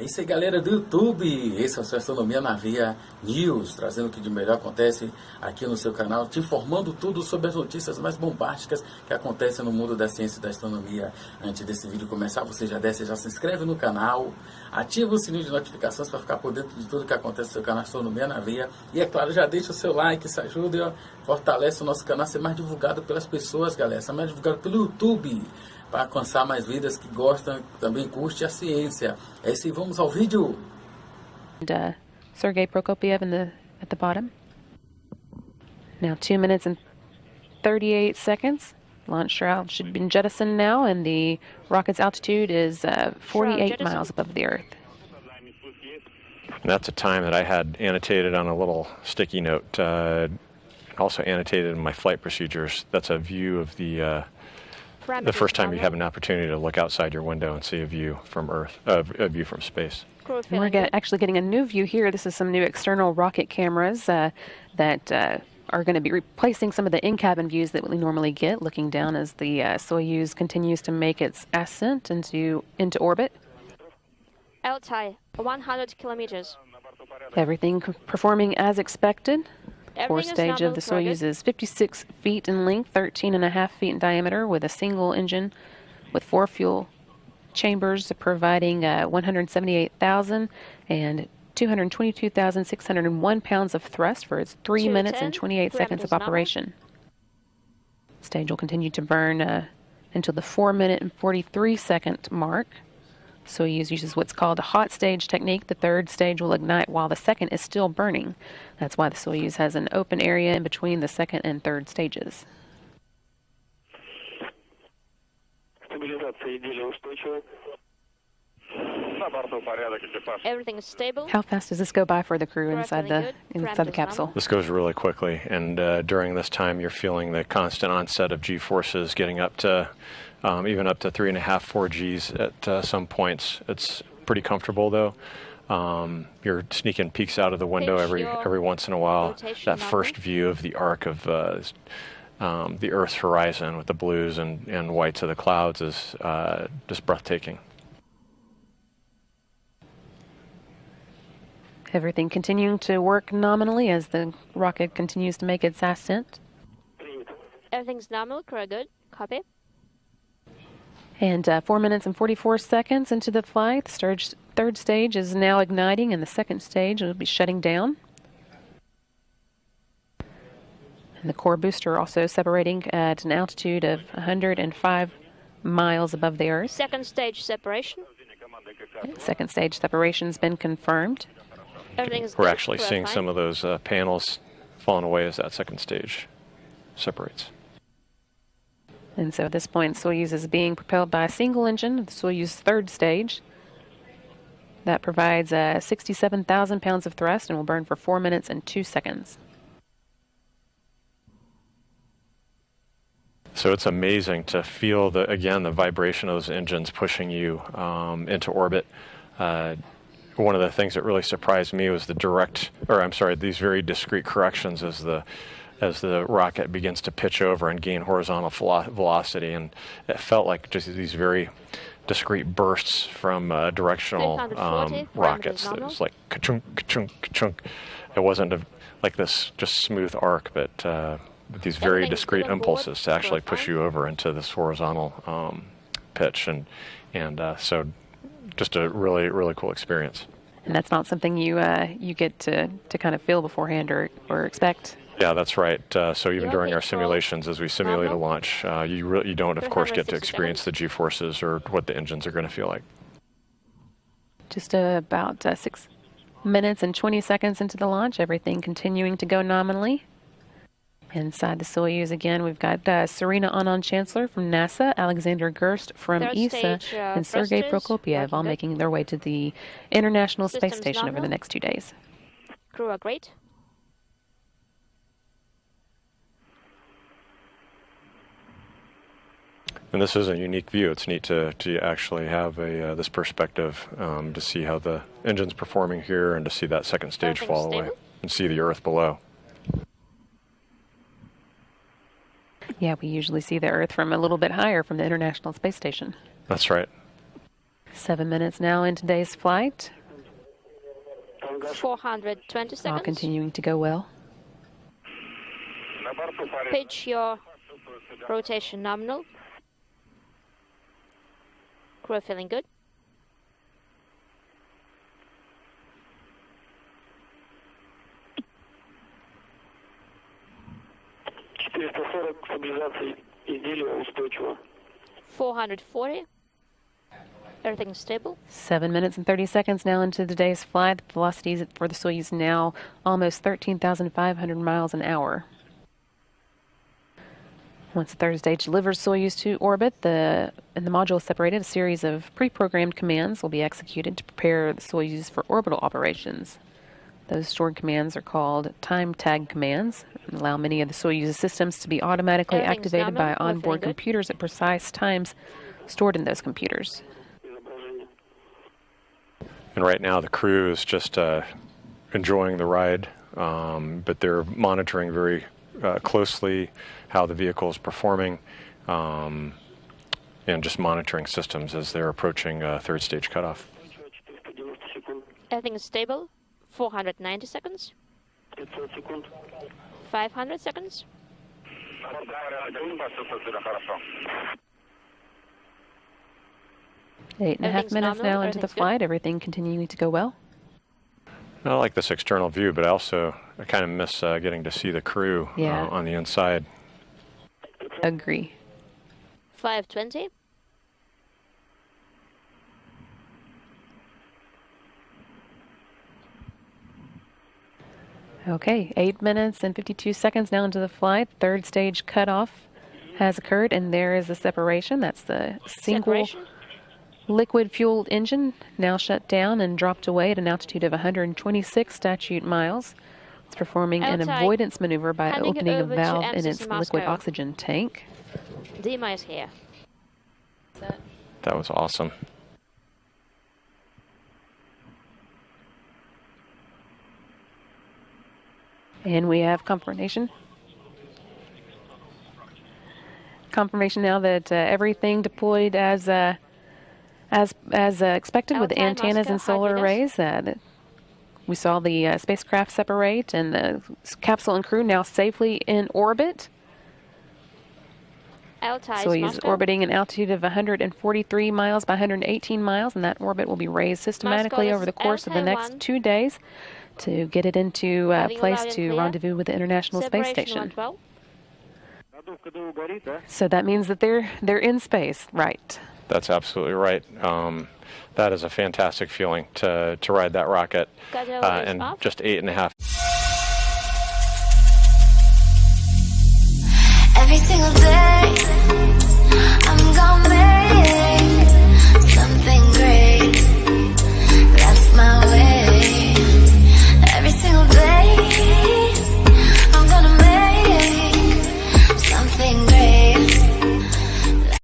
É isso aí, galera do YouTube. Esse é o seu Astronomia na Veia News, trazendo o que de melhor acontece aqui no seu canal, te informando tudo sobre as notícias mais bombásticas que acontecem no mundo da ciência e da astronomia. Antes desse vídeo começar, você já desce, já se inscreve no canal, ativa o sininho de notificações para ficar por dentro de tudo que acontece no seu canal Astronomia na Veia. E é claro, já deixa o seu like, isso ajuda e fortalece o nosso canal a ser mais divulgado pelas pessoas, galera, ser mais divulgado pelo YouTube, para alcançar mais vidas que gostam, também curte a ciência. É isso aí, vamos ao vídeo. And Sergei Prokopyev at the bottom. Now 2 minutes and 38 seconds. Launch route should be jettisoned now, and the rocket's altitude is 48 miles above the Earth. And that's a time that I had annotated on a little sticky note, also annotated in my flight procedures. That's a view of the first time you have an opportunity to look outside your window and see a view from Earth, a view from space. And we're actually getting a new view here. This is some new external rocket cameras that are going to be replacing some of the in-cabin views that we normally get, looking down as the Soyuz continues to make its ascent into orbit. Altai, 100 kilometers. Everything performing as expected. Core stage of the Soyuz is 56 feet in length, 13.5 feet in diameter, with a single engine with 4 fuel chambers providing 178,000 and 222,601 pounds of thrust for its 3 minutes and 28 seconds of operation. Stage will continue to burn until the 4 minute and 43 second mark. Soyuz uses what's called a hot stage technique. The third stage will ignite while the second is still burning. That's why the Soyuz has an open area in between the second and third stages. Everything is stable. How fast does this go by for the crew inside the capsule? This goes really quickly, and during this time you're feeling the constant onset of G-forces, getting up to even up to 3.5, 4 Gs at some points. It's pretty comfortable though. You're sneaking peeks out of the window every once in a while. That first view of the arc of the Earth's horizon with the blues and whites of the clouds is just breathtaking. Everything continuing to work nominally as the rocket continues to make its ascent. Everything's nominal, correct, good. Copy. And 4 minutes and 44 seconds into the flight, the third stage is now igniting, and the second stage will be shutting down. And the core booster also separating at an altitude of 105 miles above the Earth. Second stage separation. Second stage separation has been confirmed. We're actually seeing some of those panels falling away as that second stage separates. And so at this point, Soyuz is being propelled by a single engine, the Soyuz third stage. That provides 67,000 pounds of thrust and will burn for 4 minutes and 2 seconds. So it's amazing to feel, the vibration of those engines pushing you into orbit. One of the things that really surprised me was these very discrete corrections as the rocket begins to pitch over and gain horizontal velocity, and it felt like just these very discrete bursts from directional rockets. It was like ka-chunk, ka-chunk, ka-chunk. It wasn't like this just smooth arc, but with these very discrete impulses to actually push you over into this horizontal pitch, and so just a really, really cool experience. And that's not something you get to kind of feel beforehand or expect. Yeah, that's right. So even during our simulations, as we simulate a launch, you don't, of course, get to experience the G-forces or what the engines are going to feel like. Just about 6 minutes and 20 seconds into the launch, everything continuing to go nominally. Inside the Soyuz again, we've got Serena Anand-Chancellor from NASA, Alexander Gerst from ESA, and Sergei Prokopyev, all making their way to the International Space Station over the next 2 days. Crew are great. And this is a unique view. It's neat to actually have this perspective to see how the engine's performing here and to see that second stage fall away and see the Earth below. Yeah, we usually see the Earth from a little bit higher from the International Space Station. That's right. 7 minutes now in today's flight. 420 All seconds. continuing to go well. Pitch your rotation nominal. Crew feeling good. Стабилизация изделия устойчива. 440. Everything's stable. 7 minutes and 30 seconds now into today's flight. The velocities for the Soyuz now almost 13,500 miles an hour. Once the third stage delivers Soyuz to orbit, and the module is separated, a series of pre-programmed commands will be executed to prepare the Soyuz for orbital operations. Those stored commands are called time tag commands and allow many of the Soyuz systems to be automatically Everything's activated by nominal. onboard Everything good? computers at precise times stored in those computers. And right now the crew is just enjoying the ride, but they're monitoring very closely how the vehicle is performing, and just monitoring systems as they're approaching third stage cutoff. Everything is stable. 490 seconds. 500 seconds. 8.5 Everything's minutes nominal, now into the everything's good. flight. Everything continuing to go well. I like this external view, but I kind of miss getting to see the crew Yeah. on the inside. Agree. 520. Okay, 8 minutes and 52 seconds now into the flight. Third stage cutoff has occurred, and there is the separation. That's the single Separation. liquid-fueled engine now shut down and dropped away at an altitude of 126 statute miles. It's performing an Outside. avoidance maneuver by Handing it opening a over to valve in MCC its liquid Moscow. oxygen tank. Dima is here. That was awesome. And we have confirmation. Confirmation now that everything deployed as expected with the Outside antennas Moscow, and solar high arrays. We saw the spacecraft separate and the capsule and crew now safely in orbit. Altai Soyuz Moscow. orbiting an altitude of 143 miles by 118 miles, and that orbit will be raised systematically Moscow over the is course of the Altai next 1. 2 days to get it into Having place loud and to clear. rendezvous with the International Space Separation Station. 112. So that means that they're in space, right? That's absolutely right. That is a fantastic feeling to ride that rocket Guardrail is in off. just 8.5. Every single day, I'm gonna make it.